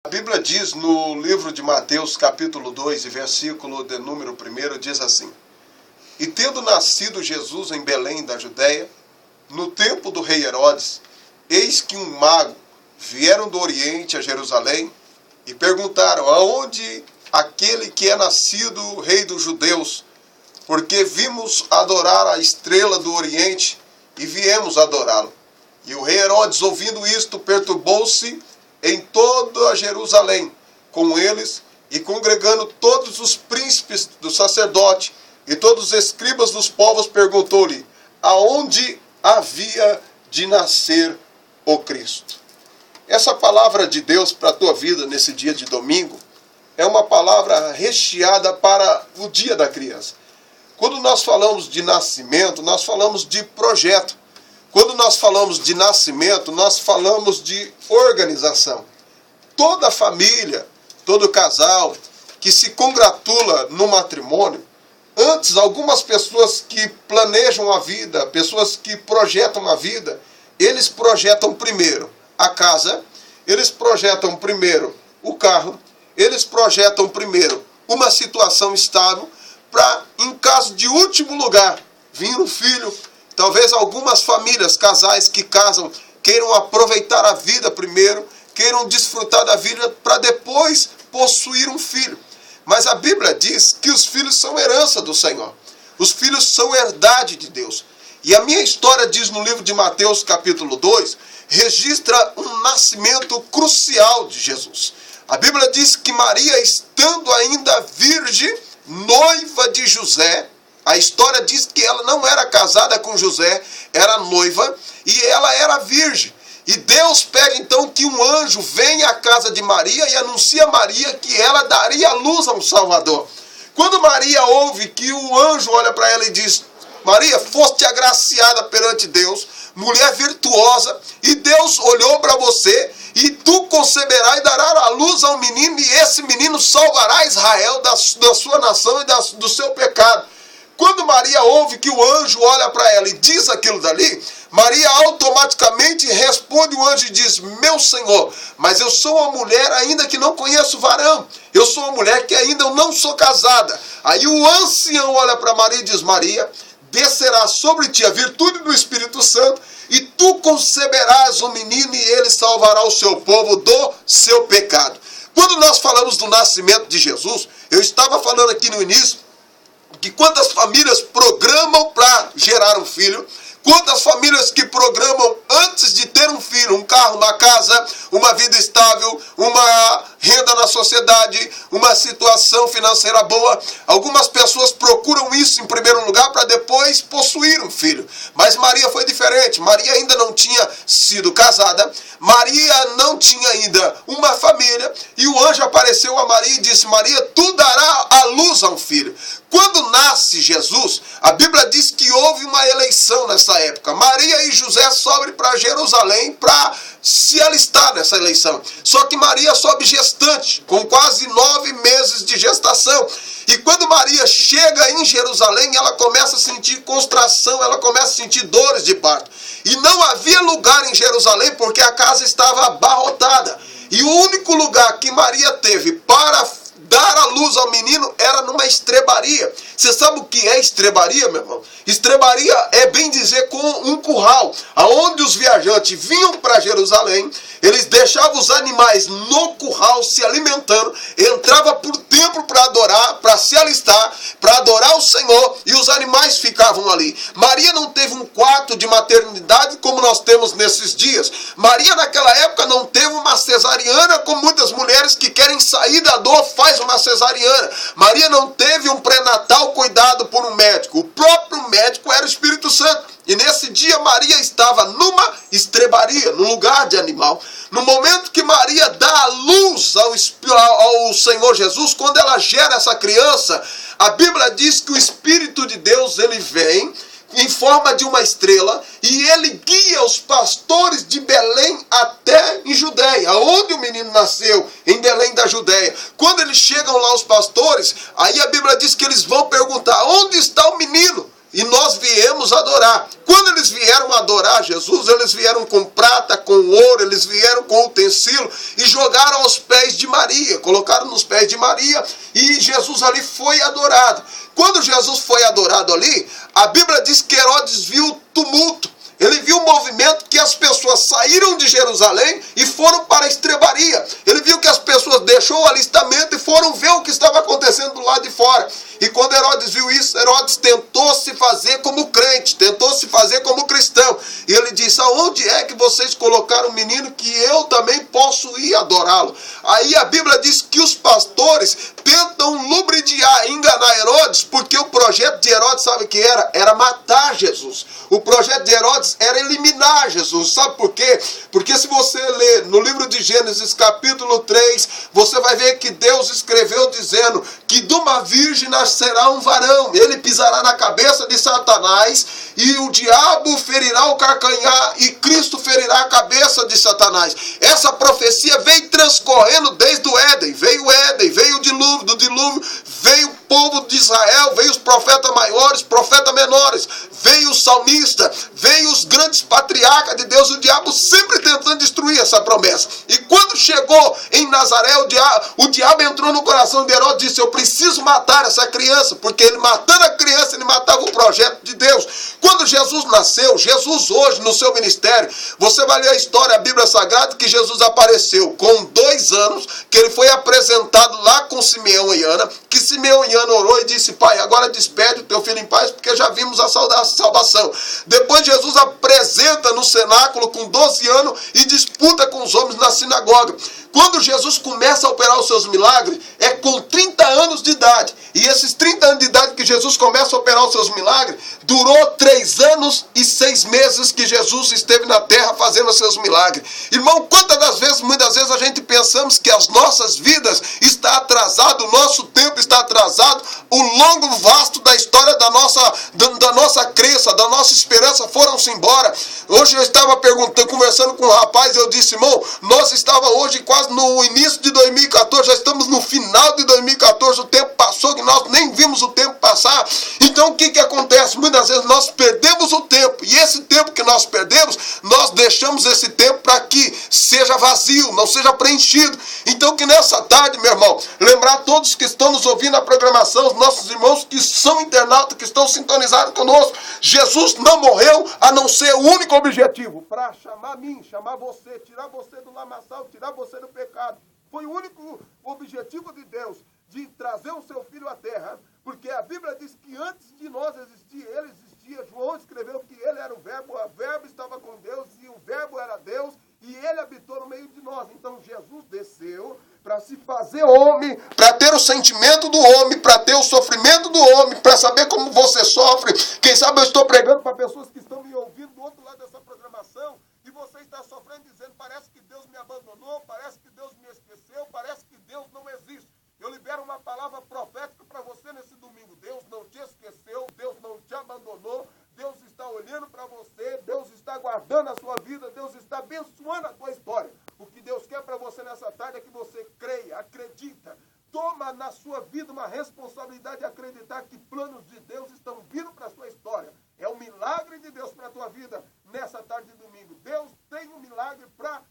A Bíblia diz no livro de Mateus, capítulo 2, e versículo de número 1, diz assim: E tendo nascido Jesus em Belém da Judéia, no tempo do rei Herodes, eis que um mago vieram do Oriente a Jerusalém e perguntaram: aonde aquele que é nascido rei dos judeus? Porque vimos adorar a estrela do Oriente e viemos adorá-lo. E o rei Herodes, ouvindo isto, perturbou-se em toda a Jerusalém com eles, e congregando todos os príncipes do sacerdote e todos os escribas dos povos, perguntou-lhe aonde havia de nascer o Cristo. Essa palavra de Deus para a tua vida nesse dia de domingo é uma palavra recheada para o dia da criança. Quando nós falamos de nascimento, nós falamos de projeto. Quando nós falamos de nascimento, nós falamos de organização. Toda família, todo casal que se congratula no matrimônio, antes algumas pessoas que planejam a vida, pessoas que projetam a vida, eles projetam primeiro a casa, eles projetam primeiro o carro, eles projetam primeiro uma situação estável, para, em caso de último lugar, vir um filho. Talvez algumas famílias, casais que casam, queiram aproveitar a vida primeiro, queiram desfrutar da vida para depois possuir um filho. Mas a Bíblia diz que os filhos são herança do Senhor. Os filhos são herdade de Deus. E a minha história diz no livro de Mateus, capítulo 2, registra um nascimento crucial de Jesus. A Bíblia diz que Maria, estando ainda virgem, noiva de José, a história diz que ela não era casada com José, era noiva, e ela era virgem. E Deus pede então que um anjo venha à casa de Maria e anuncia a Maria que ela daria luz a um Salvador. Quando Maria ouve que o anjo olha para ela e diz: Maria, foste agraciada perante Deus, mulher virtuosa, e Deus olhou para você, e tu conceberás e darás a luz a um menino, e esse menino salvará Israel da sua nação e do seu pecado. Quando Maria ouve que o anjo olha para ela e diz aquilo dali, Maria automaticamente responde o anjo e diz: meu Senhor, mas eu sou uma mulher ainda que não conheço varão. Eu sou uma mulher que ainda não sou casada. Aí o ancião olha para Maria e diz: Maria, descerá sobre ti a virtude do Espírito Santo, e tu conceberás um menino, e ele salvará o seu povo do seu pecado. Quando nós falamos do nascimento de Jesus, eu estava falando aqui no início, que quantas famílias programam para gerar um filho, quantas famílias que programam antes de ter um filho, um carro, uma casa, uma vida estável, uma renda na sociedade, uma situação financeira boa. Algumas pessoas procuram isso em primeiro lugar para depois possuir um filho. Mas Maria foi diferente. Maria ainda não tinha sido casada, Maria não tinha ainda uma família, e o anjo apareceu a Maria e disse: Maria, tu darás a luz a um filho. Quando nasce Jesus, a Bíblia diz que houve uma eleição nessa época. Maria e José sobem para Jerusalém para se alistar nessa eleição. Só que Maria sobe gestante, com quase 9 meses de gestação. E quando Maria chega em Jerusalém, ela começa a sentir constração, ela começa a sentir dores de parto. E não havia lugar em Jerusalém porque a casa estava abarrotada. E o único lugar que Maria teve para dar a luz ao menino era numa estrebaria. Você sabe o que é estrebaria, meu irmão? Estrebaria é, bem dizer, com um curral, aonde os viajantes vinham para Jerusalém, eles deixavam os animais no curral se alimentando, entrava por templo para adorar, para se alistar, para adorar o Senhor, e os animais ficavam ali. Maria não teve um quarto de maternidade como nós temos nesses dias. Maria naquela época não teve uma cesariana, como muitas mulheres que querem sair da dor faz uma cesariana. Maria não teve um pré-natal cuidado por um médico. O próprio médico era o Espírito Santo. E nesse dia Maria estava numa estrebaria, num lugar de animal. No momento que Maria dá a luz ao Senhor Jesus, quando ela gera essa criança, a Bíblia diz que o Espírito de Deus, ele vem em forma de uma estrela, e ele guia os pastores de Belém até em Judéia, onde o menino nasceu, em Belém da Judéia. Quando eles chegam lá, os pastores, aí a Bíblia diz que eles vão perguntar: onde está o menino e nós viemos adorar. Quando eles vieram adorar Jesus, eles vieram com prata, com ouro, eles vieram com utensílio e jogaram aos pés de Maria, colocaram nos pés de Maria e Jesus ali foi adorado. Quando Jesus foi adorado ali, a Bíblia diz que Herodes viu tumulto. Ele viu um movimento que as pessoas saíram de Jerusalém e foram para a estrebaria. Ele viu que as pessoas deixou o alistamento e foram ver o que estava acontecendo do lado de fora. E quando Herodes viu isso, Herodes tentou se fazer como crente, tentou se fazer como cristão. E ele disse, aonde é que vocês colocaram um menino que eu também posso ir adorá-lo? Aí a Bíblia diz que os pastores tentam lubridiar, enganar Herodes, porque o projeto de Herodes, sabe o que era? Era matar Jesus. O projeto de Herodes era eliminar Jesus. Sabe por quê? Porque se você ler no livro de Gênesis capítulo 3, você vai ver que Deus escreveu dizendo que de uma virgem nascerá um varão. Ele pisará na cabeça de Satanás e o diabo ferirá o calcanhar e Cristo ferirá a cabeça de Satanás. Essa profecia veio transcorrendo desde o Éden. Veio o Éden, veio o dilúvio, do dilúvio veio o povo de Israel, veio os profetas maiores, profetas menores, veio o salmista, veio os grandes patriarcas de Deus, o diabo sempre tentando destruir essa promessa. E quando chegou em Nazaré, o diabo entrou no coração de Herodes e disse, eu preciso matar essa criança, porque ele matando a criança, ele matava o projeto de Deus. Quando Jesus nasceu, Jesus hoje no seu ministério, você vai ler a história, a Bíblia Sagrada, que Jesus apareceu com 2 anos, que ele foi apresentado lá com Simeão e Ana, que Simeão e Ana orou e disse, pai, agora despede o teu filho em paz, porque já vimos a salvação. Depois Jesus apresenta no cenáculo com 12 anos e disputa com os homens na sinagoga. Quando Jesus começa a operar os seus milagres, é com 30 anos de idade. E esses 30 anos de idade que Jesus começa a operar os seus milagres, durou 3 anos e 6 meses que Jesus esteve na terra fazendo os seus milagres. Irmão, muitas vezes a gente pensamos que as nossas vidas está atrasado, o nosso tempo está atrasado, o longo vasto da história da nossa crença, da nossa esperança foram-se embora. Hoje eu estava conversando com um rapaz, eu disse, irmão, nós estávamos hoje quase no início de 2014, já estamos no final de 2014, o tempo passou que nós nem vimos o tempo passar. Então o que acontece? Muitas vezes nós perdemos o tempo, e esse tempo que nós perdemos, nós deixamos esse tempo para que seja vazio, não seja preenchido. Então que nessa tarde, meu irmão, lembrar todos que estão nos ouvindo a programação, os nossos irmãos que são internautas, que estão sintonizados conosco, Jesus não morreu a não ser o único objetivo, para chamar mim, chamar você, tirar você do lamaçal, tirar você do pecado. Foi o único objetivo de Deus, de trazer o seu filho à terra, porque a Bíblia diz que antes de nós existir, ele existia. João escreveu que ele era o verbo estava com Deus e o verbo era Deus e ele habitou no meio de nós. Então Jesus desceu para se fazer homem, para ter o sentimento do homem, para ter o sofrimento do homem, para saber como você sofre. Quem sabe eu estou pregando para pessoas que estão me ouvindo do outro lado dessa programação e você está sofrendo dizendo, parece que Deus me abandonou, parece que Deus me esqueceu, parece que Deus não existe. Eu libero uma palavra profética para você nesse domingo. Deus não te esqueceu, Deus não te abandonou, Deus está olhando para você, Deus está guardando a sua vida, Deus está abençoando a tua história. O que Deus quer para você nessa tarde é que você creia, acredita, toma na sua vida uma responsabilidade de acreditar que planos de Deus estão vindo para a sua história. É um milagre de Deus para a tua vida nessa tarde de domingo. Deus tem um milagre para